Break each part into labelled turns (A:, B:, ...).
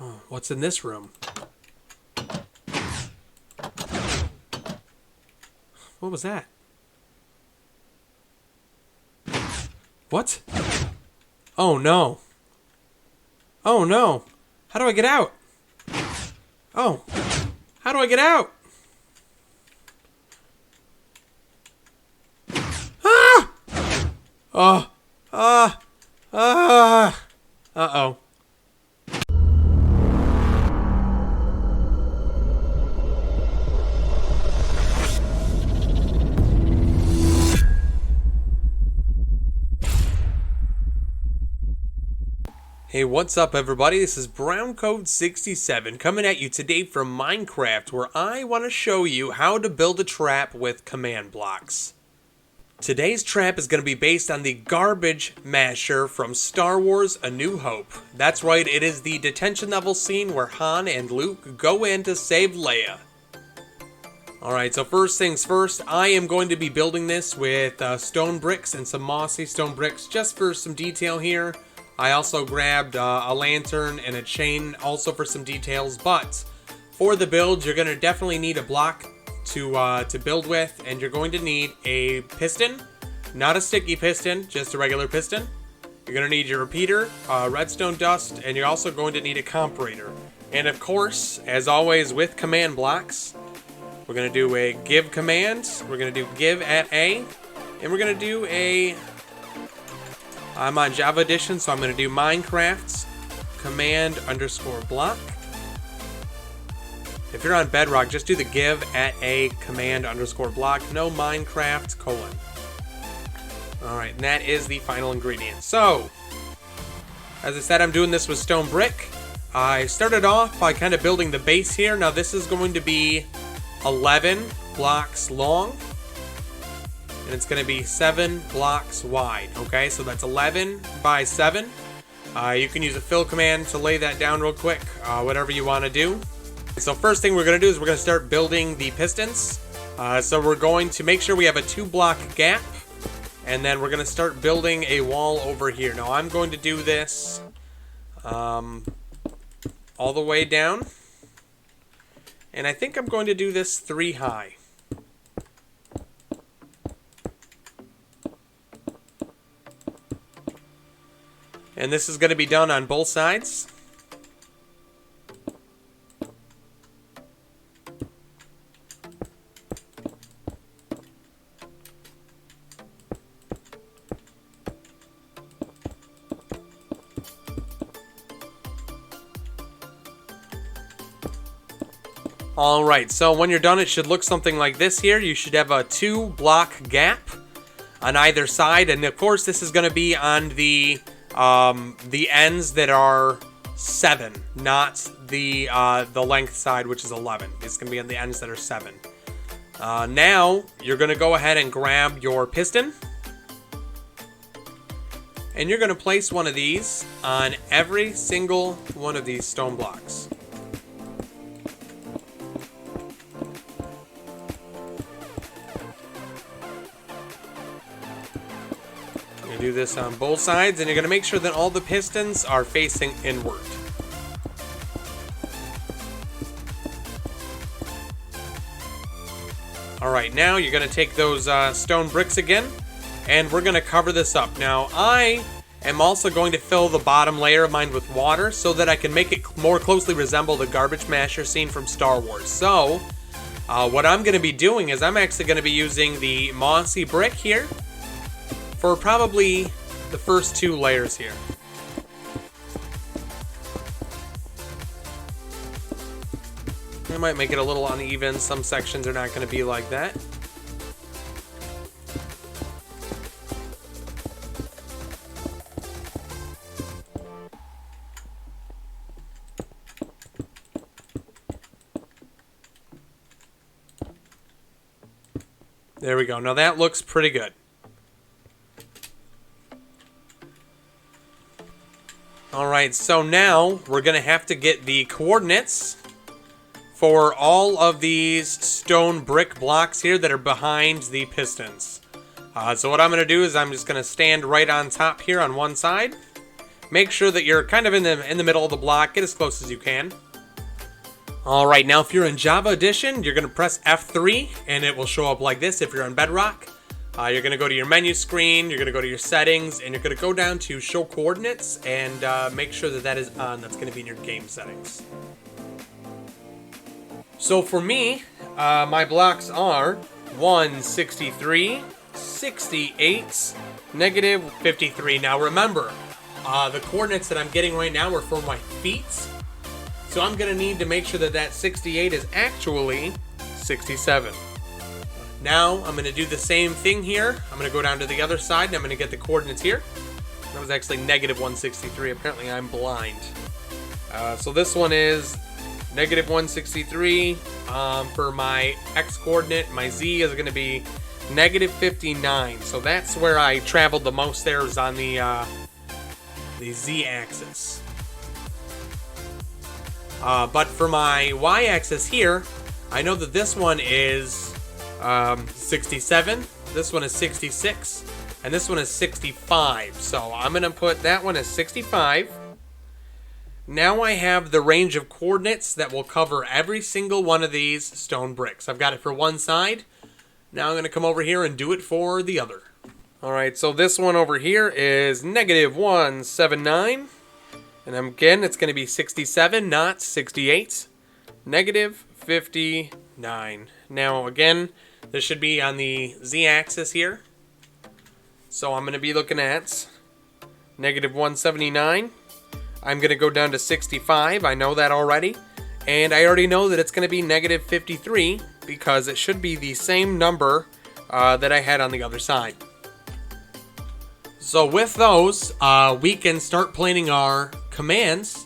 A: Oh, what's in this room? What was that? What? Oh no. Oh no. How do I get out? Oh. How do I get out? Ah! Oh. Uh-oh. Hey, what's up everybody? This is BrownCode67 coming at you today from Minecraft, where I want to show you how to build a trap with command blocks. Today's trap is going to be based on the garbage masher from Star Wars A New Hope. That's right, it is the detention level scene where Han and Luke go in to save Leia. Alright, so first things first, I am going to be building this with stone bricks and some mossy stone bricks just for some detail here. I also grabbed a lantern and a chain also for some details, but for the build, you're going to definitely need a block to build with, and you're going to need a piston, not a sticky piston, just a regular piston. You're going to need your repeater, redstone dust, and you're also going to need a comparator. And of course, as always with command blocks, we're going to do a give command, we're going to do give at A, and we're going to do a... I'm on Java Edition, so I'm going to do Minecraft's command_block. If you're on Bedrock, just do the give at a command_block, no Minecraft colon. Alright, and that is the final ingredient. So, as I said, I'm doing this with stone brick. I started off by kind of building the base here. Now this is going to be 11 blocks long. And it's going to be 7 blocks wide, okay? So that's 11 by 7. You can use a fill command to lay that down real quick, whatever you want to do. So first thing we're going to do is we're going to start building the pistons. So we're going to make sure we have a 2-block gap, and then we're going to start building a wall over here. Now I'm going to do this all the way down, and I think I'm going to do this 3 high. And this is going to be done on both sides. Alright, so when you're done, it should look something like this here. You should have a 2-block gap on either side. And of course, this is going to be on the ends that are 7, not the length side, which is 11. It's going to be on the ends that are 7. Now, you're going to go ahead and grab your piston. And you're going to place one of these on every single one of these stone blocks. Do this on both sides, and you're going to make sure that all the pistons are facing inward. Alright, now you're going to take those stone bricks again, and we're going to cover this up. Now, I am also going to fill the bottom layer of mine with water so that I can make it more closely resemble the garbage masher scene from Star Wars. So, what I'm going to be doing is I'm actually going to be using the mossy brick here for probably the first 2 layers here. I might make it a little uneven. Some sections are not going to be like that. There we go. Now that looks pretty good. Alright, so now we're going to have to get the coordinates for all of these stone brick blocks here that are behind the pistons. So what I'm going to do is I'm just going to stand right on top here on one side, make sure that you're kind of in the middle of the block. Get as close as you can. All right, now if you're in Java Edition, you're going to press F3, and it will show up like this if you're on Bedrock. You're going to go to your menu screen, you're going to go to your settings, and you're going to go down to Show Coordinates, and make sure that that is on. That's going to be in your game settings. So for me, my blocks are 163, 68, negative 53. Now remember, the coordinates that I'm getting right now are for my feet. So I'm going to need to make sure that that 68 is actually 67. Now I'm going to do the same thing here. I'm going to go down to the other side and I'm going to get the coordinates here. That was actually negative 163. Apparently I'm blind. So this one is negative 163. For my x coordinate, my z is going to be negative 59. So that's where I traveled the most. There is on the z axis. But for my y-axis here, I know that this one is 67, this one is 66, and this one is 65. So I'm going to put that one as 65. Now I have the range of coordinates that will cover every single one of these stone bricks. I've got it for one side. Now I'm going to come over here and do it for the other. Alright, so this one over here is negative 179. And again, it's going to be 67, not 68. Negative 59. Now, again, this should be on the z-axis here. So I'm going to be looking at negative 179. I'm going to go down to 65. I know that already. And I already know that it's going to be negative 53 because it should be the same number that I had on the other side. So with those, we can start planning our commands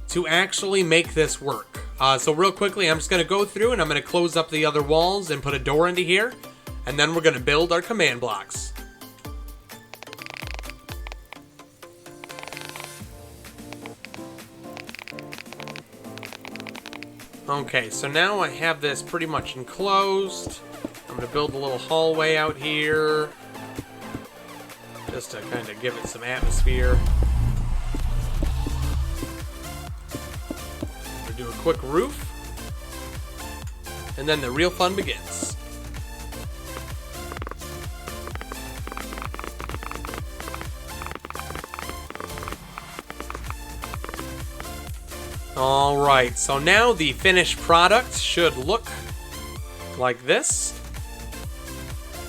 A: to actually make this work. So real quickly, I'm just going to go through and I'm going to close up the other walls and put a door into here. And then we're going to build our command blocks. Okay, so now I have this pretty much enclosed. I'm going to build a little hallway out here, just to kind of give it some atmosphere. We'll do a quick roof, and then the real fun begins. Alright, so now the finished product should look like this.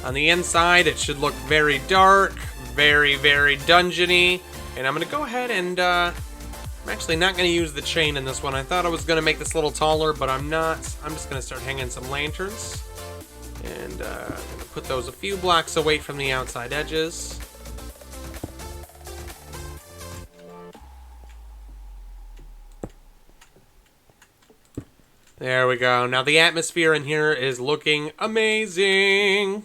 A: On the inside, it should look very dark, very, very dungeony. And I'm going to go ahead and, I'm actually not going to use the chain in this one. I thought I was going to make this a little taller, but I'm not. I'm just going to start hanging some lanterns. And I'm going to put those a few blocks away from the outside edges. There we go. Now the atmosphere in here is looking amazing.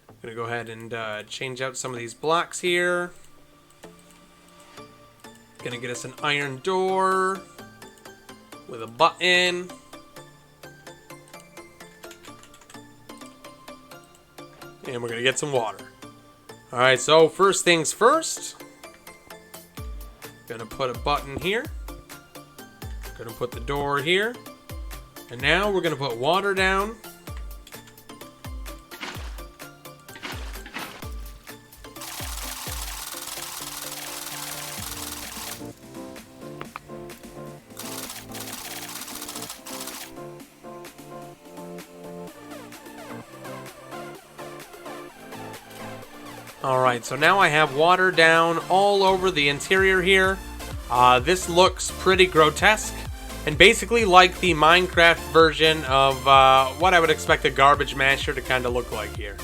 A: I'm going to go ahead and change out some of these blocks here. Going to get us an iron door with a button. And we're going to get some water. Alright, so first things first. Going to put a button here. Gonna put the door here, and now we're gonna put water down. Alright, so now I have water down all over the interior here. This looks pretty grotesque. And basically like the Minecraft version of what I would expect a garbage masher to kind of look like here.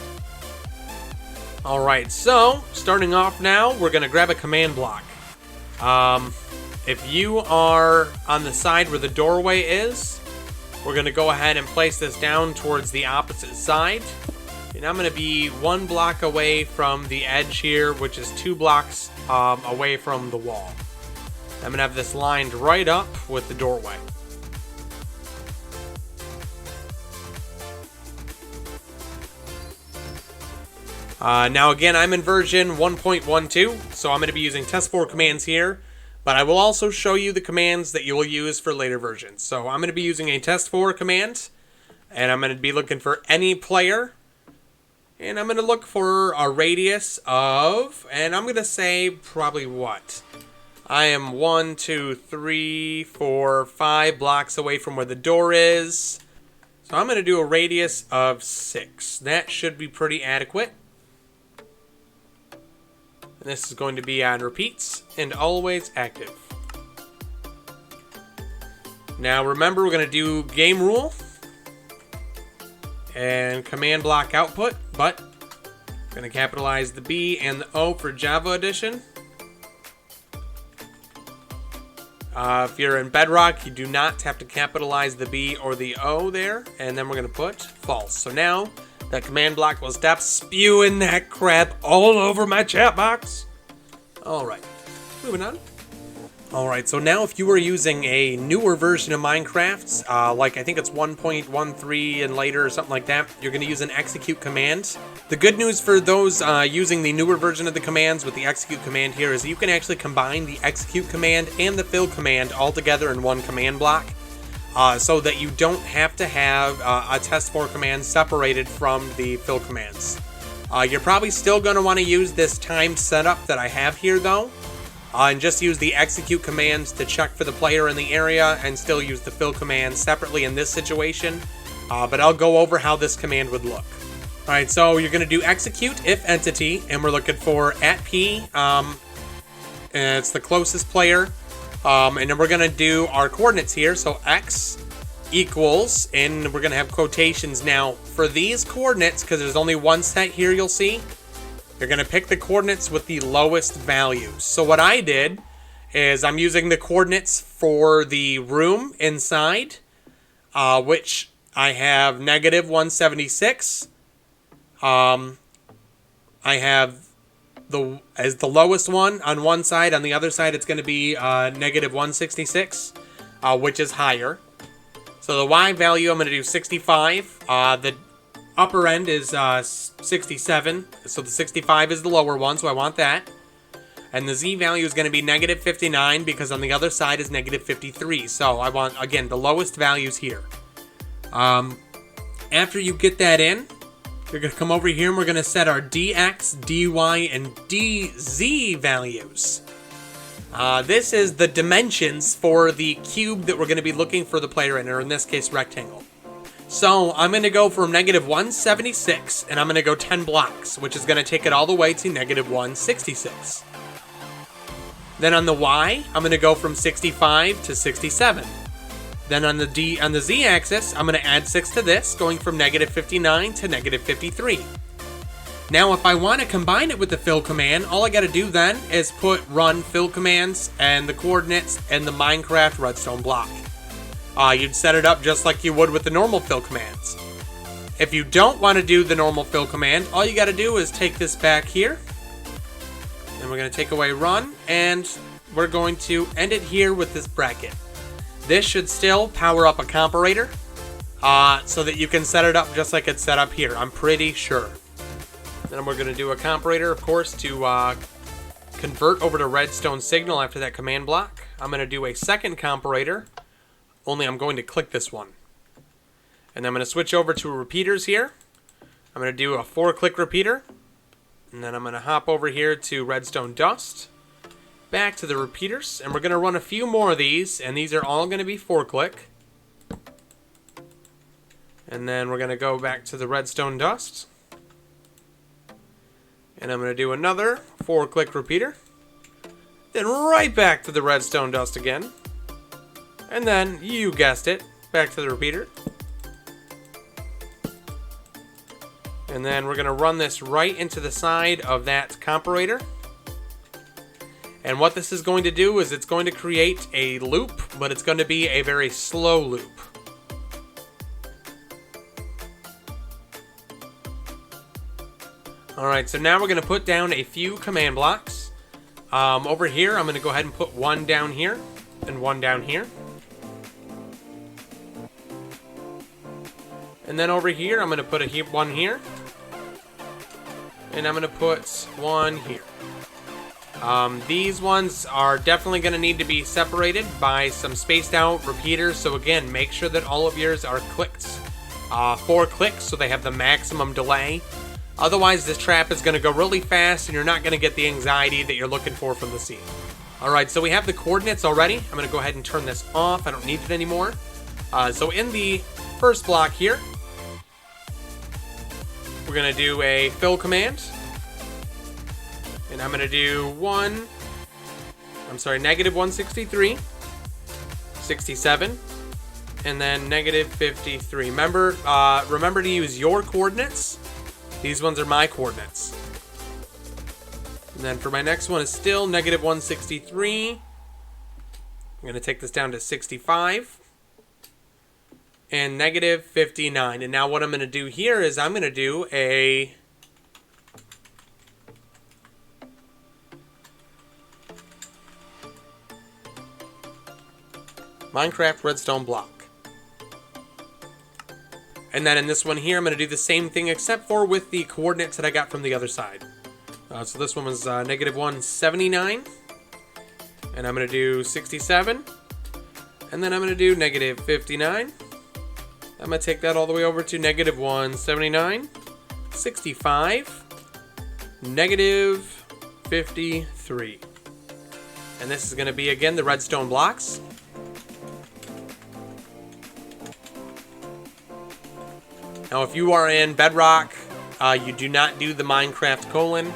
A: Alright, so starting off now, we're going to grab a command block. If you are on the side where the doorway is, we're going to go ahead and place this down towards the opposite side. And I'm going to be 1 block away from the edge here, which is 2 blocks away from the wall. I'm going to have this lined right up with the doorway. Now again, I'm in version 1.12, so I'm going to be using test 4 commands here, but I will also show you the commands that you will use for later versions. So I'm going to be using a test 4 command, and I'm going to be looking for any player, and I'm going to look for a radius of, and I'm going to say probably what? I am 1, 2, 3, 4, 5 blocks away from where the door is. So I'm going to do a radius of 6. That should be pretty adequate. And this is going to be on repeats and always active. Now remember, we're going to do game rule and command block output, but I'm going to capitalize the B and the O for Java Edition. If you're in Bedrock, you do not have to capitalize the B or the O there. And then we're going to put false. So now that command block will stop spewing that crap all over my chat box. All right, moving on. All right, so now if you are using a newer version of Minecraft, like I think it's 1.13 and later or something like that, you're going to use an execute command. The good news for those using the newer version of the commands with the execute command here is you can actually combine the execute command and the fill command all together in one command block, so that you don't have to have a test 4 command separated from the fill commands. You're probably still going to want to use this timed setup that I have here though. And just use the execute commands to check for the player in the area and still use the fill command separately in this situation. But I'll go over how this command would look. Alright, so you're going to do execute if entity, and we're looking for @p. And it's the closest player. And then we're going to do our coordinates here. So x equals, and we're going to have quotations now. For these coordinates, because there's only one set here you'll see, you're going to pick the coordinates with the lowest values. So what I did is I'm using the coordinates for the room inside, which I have -176. I have as the lowest one on one side. On the other side, it's going to be -166, which is higher. So the y value, I'm going to do 65. The upper end is 67, so the 65 is the lower one, so I want that. And the z value is going to be -59 because on the other side is -53. So I want, again, the lowest values here. After you get that in, you're going to come over here and we're going to set our dx, dy, and dz values. This is the dimensions for the cube that we're going to be looking for the player in, or in this case, rectangle. So I'm going to go from -176, and I'm going to go 10 blocks, which is going to take it all the way to -166. Then on the Y, I'm going to go from 65 to 67. Then on the Z axis, I'm going to add 6 to this, going from -59 to -53. Now, if I want to combine it with the fill command, all I got to do then is put run fill commands and the coordinates and the Minecraft redstone block. You'd set it up just like you would with the normal fill commands. If you don't want to do the normal fill command, all you got to do is take this back here. And we're going to take away run, and we're going to end it here with this bracket. This should still power up a comparator, so that you can set it up just like it's set up here, I'm pretty sure. Then we're going to do a comparator, of course, to convert over to redstone signal after that command block. I'm going to do a second comparator. Only I'm going to click this one. And I'm going to switch over to repeaters here. I'm going to do a 4-click repeater. And then I'm going to hop over here to redstone dust. Back to the repeaters. And we're going to run a few more of these. And these are all going to be 4-click. And then we're going to go back to the redstone dust. And I'm going to do another 4-click repeater. Then right back to the redstone dust again. And then, you guessed it, back to the repeater. And then we're going to run this right into the side of that comparator. And what this is going to do is it's going to create a loop, but it's going to be a very slow loop. Alright, so now we're going to put down a few command blocks. Over here, I'm going to go ahead and put one down here and one down here. And then over here, I'm going to put one here. and I'm going to put one here. These ones are definitely going to need to be separated by some spaced out repeaters. So again, make sure that all of yours are clicked. 4 clicks so they have the maximum delay. Otherwise, this trap is going to go really fast and you're not going to get the anxiety that you're looking for from the scene. Alright, so we have the coordinates already. I'm going to go ahead and turn this off. I don't need it anymore. So in the first block here, we're going to do a fill command. And I'm going to do negative 163, 67, and then negative 53. Remember to use your coordinates. These ones are my coordinates. And then for my next one is still negative 163. I'm going to take this down to 65. And negative 59. And now what I'm going to do here is I'm going to do a Minecraft redstone block. And then in this one here, I'm going to do the same thing except for with the coordinates that I got from the other side. So this one was negative 179. And I'm going to do 67. And then I'm going to do negative 59. I'm going to take that all the way over to negative 179, 65, negative 53. And this is going to be, again, the redstone blocks. Now, if you are in Bedrock, you do not do the Minecraft colon.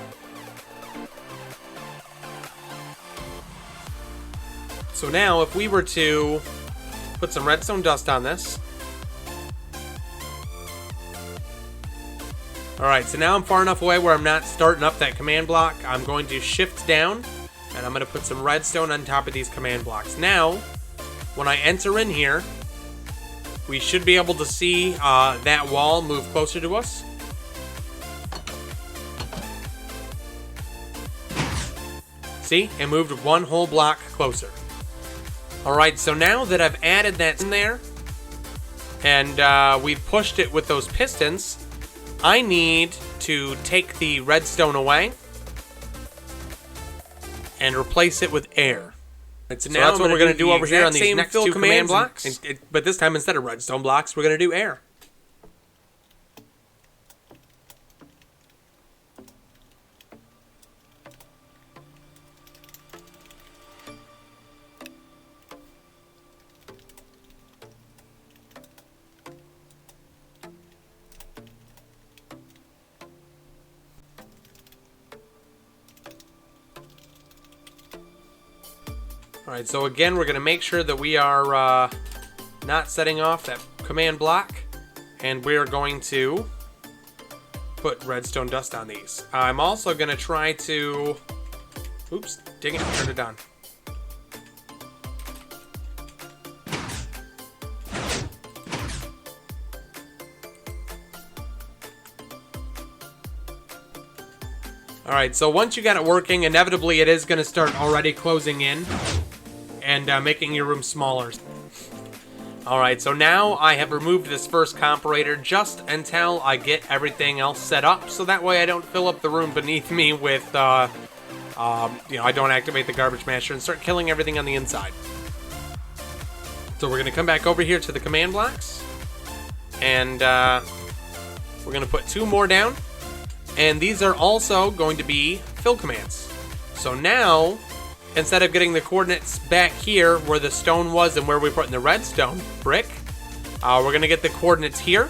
A: So now, if we were to put some redstone dust on this. Alright, so now I'm far enough away where I'm not starting up that command block. I'm going to shift down, and I'm going to put some redstone on top of these command blocks. Now, when I enter in here, we should be able to see that wall move closer to us. See? It moved one whole block closer. Alright, so now that I've added that in there, and we've pushed it with those pistons, I need to take the redstone away and replace it with air. So now that's what we're going to do over here on these next two command blocks. But this time, instead of redstone blocks, we're going to do air. Alright, so again, we're going to make sure that we are not setting off that command block. And we're going to put redstone dust on these. I'm also going to try to... Oops, dang it, turned it on. Alright, so once you got it working, inevitably it is going to start already closing in and making your room smaller. Alright, so now I have removed this first comparator just until I get everything else set up, so that way I don't fill up the room beneath me with, I don't activate the garbage masher and start killing everything on the inside. So we're going to come back over here to the command blocks, and we're going to put 2 more down, and these are also going to be fill commands. So now, instead of getting the coordinates back here where the stone was and where we put in the redstone brick, we're going to get the coordinates here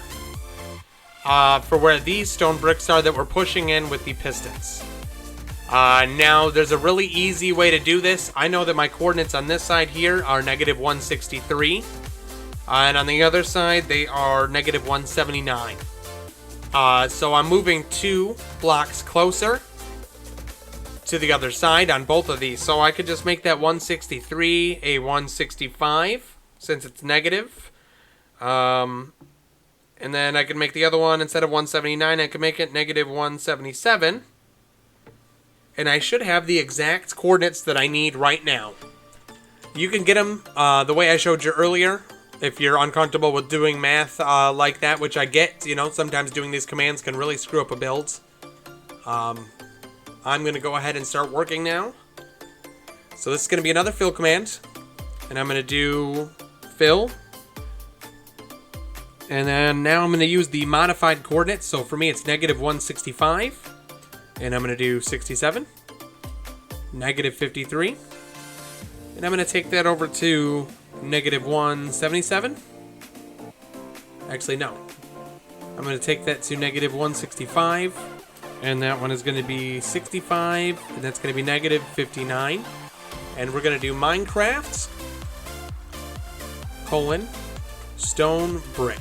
A: for where these stone bricks are that we're pushing in with the pistons. Now, there's a really easy way to do this. I know that my coordinates on this side here are negative 163, and on the other side they are negative 179. So I'm moving 2 blocks closer to the other side on both of these. So I could just make that 163 a 165 since it's negative. And then I could make the other one, instead of 179, I could make it negative 177. And I should have the exact coordinates that I need right now. You can get them the way I showed you earlier. If you're uncomfortable with doing math like that, which I get, sometimes doing these commands can really screw up a build. I'm going to go ahead and start working now. So this is going to be another fill command. And I'm going to do fill. And then now I'm going to use the modified coordinates. So for me, it's -165. And I'm going to do 67. -53. And I'm going to take that over to -177. Actually, no. I'm going to take that to -165. And that one is going to be 65. And that's going to be -59. And we're going to do Minecraft, stone brick.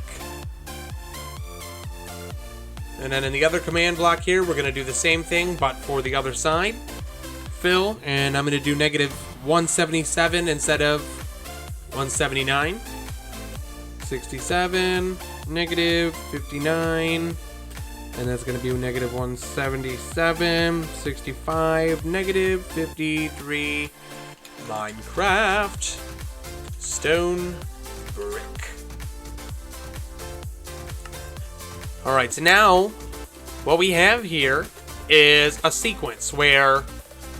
A: And then in the other command block here, we're going to do the same thing, but for the other side. Fill, and I'm going to do -177 instead of 179. 67, -59, and that's going to be -177, 65, -53, Minecraft, stone brick. Alright, so now what we have here is a sequence where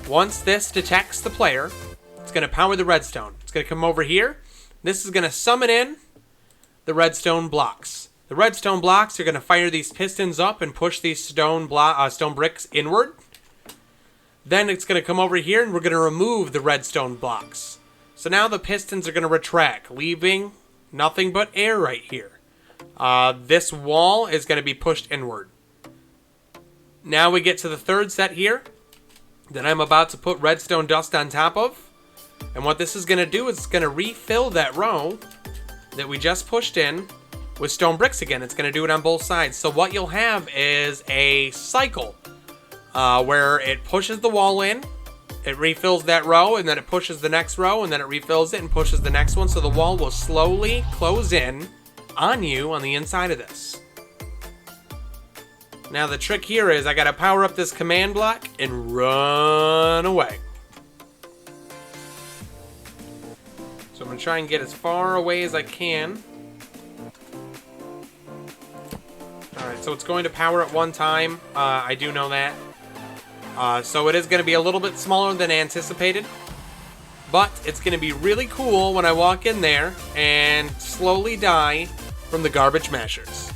A: once this detects the player, it's going to power the redstone. It's going to come over here. This is going to summon in the redstone blocks. The redstone blocks are going to fire these pistons up and push these stone bricks inward. Then it's going to come over here and we're going to remove the redstone blocks. So now the pistons are going to retract, leaving nothing but air right here. This wall is going to be pushed inward. Now we get to the third set here that I'm about to put redstone dust on top of. And what this is going to do is it's going to refill that row that we just pushed in with stone bricks again. It's going to do it on both sides. So what you'll have is a cycle where it pushes the wall in, it refills that row, and then it pushes the next row, and then it refills it and pushes the next one. So the wall will slowly close in on you on the inside of this. Now the trick here is I gotta power up this command block and run away. So I'm gonna try and get as far away as I can. Alright, so it's going to power at one time. I do know that. So it is going to be a little bit smaller than anticipated. But it's going to be really cool when I walk in there and slowly die from the garbage mashers.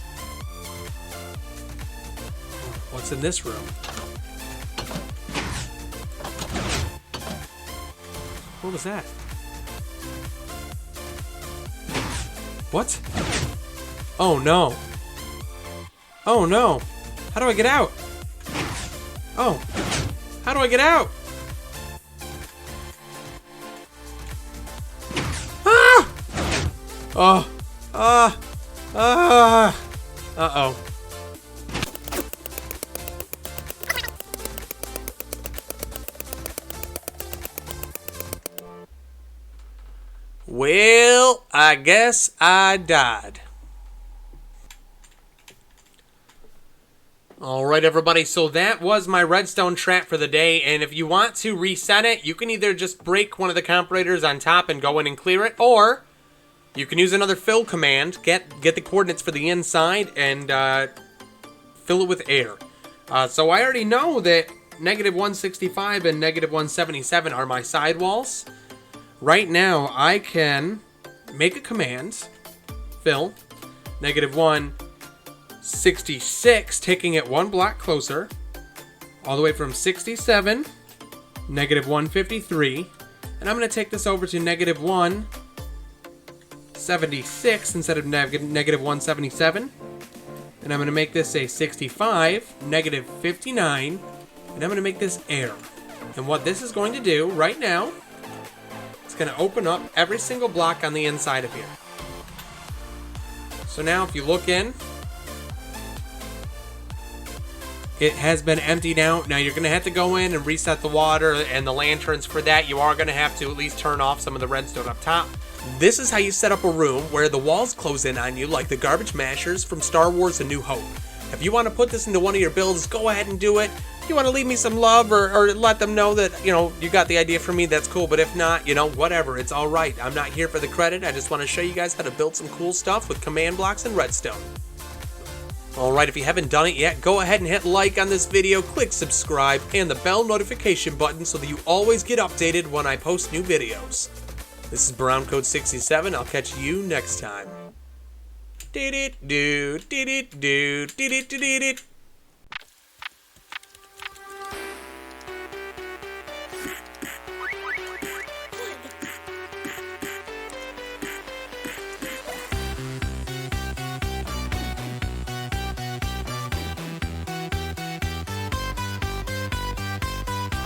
A: What's in this room? What was that? What? Oh no. Oh no. How do I get out? Oh. How do I get out? Ah! Oh. Uh-oh. Well, I guess I died. Alright everybody, so that was my redstone trap for the day, and if you want to reset it, you can either just break one of the comparators on top and go in and clear it, or you can use another fill command, get the coordinates for the inside, and fill it with air. So I already know that -165 and -177 are my sidewalls. Right now, I can make a command, fill, -166, taking it one block closer, all the way from 67, -153, and I'm going to take this over to -176 instead of -177, and I'm going to make this a 65, -59, and I'm going to make this air. And what this is going to do right now, it's going to open up every single block on the inside of here. So now if you look in, it has been emptied out. Now you're going to have to go in and reset the water and the lanterns. For that, you are going to have to at least turn off some of the redstone up top. This is how you set up a room where the walls close in on you like the garbage mashers from Star Wars A New Hope. If you want to put this into one of your builds, go ahead and do it. If you want to leave me some love or let them know that, you know, you got the idea from me, that's cool. But if not, you know, whatever, it's all right. I'm not here for the credit. I just want to show you guys how to build some cool stuff with command blocks and redstone. Alright, if you haven't done it yet, go ahead and hit like on this video, click subscribe, and the bell notification button so that you always get updated when I post new videos. This is BrownCode67, I'll catch you next time. Did it do, did it do, did it do, did it.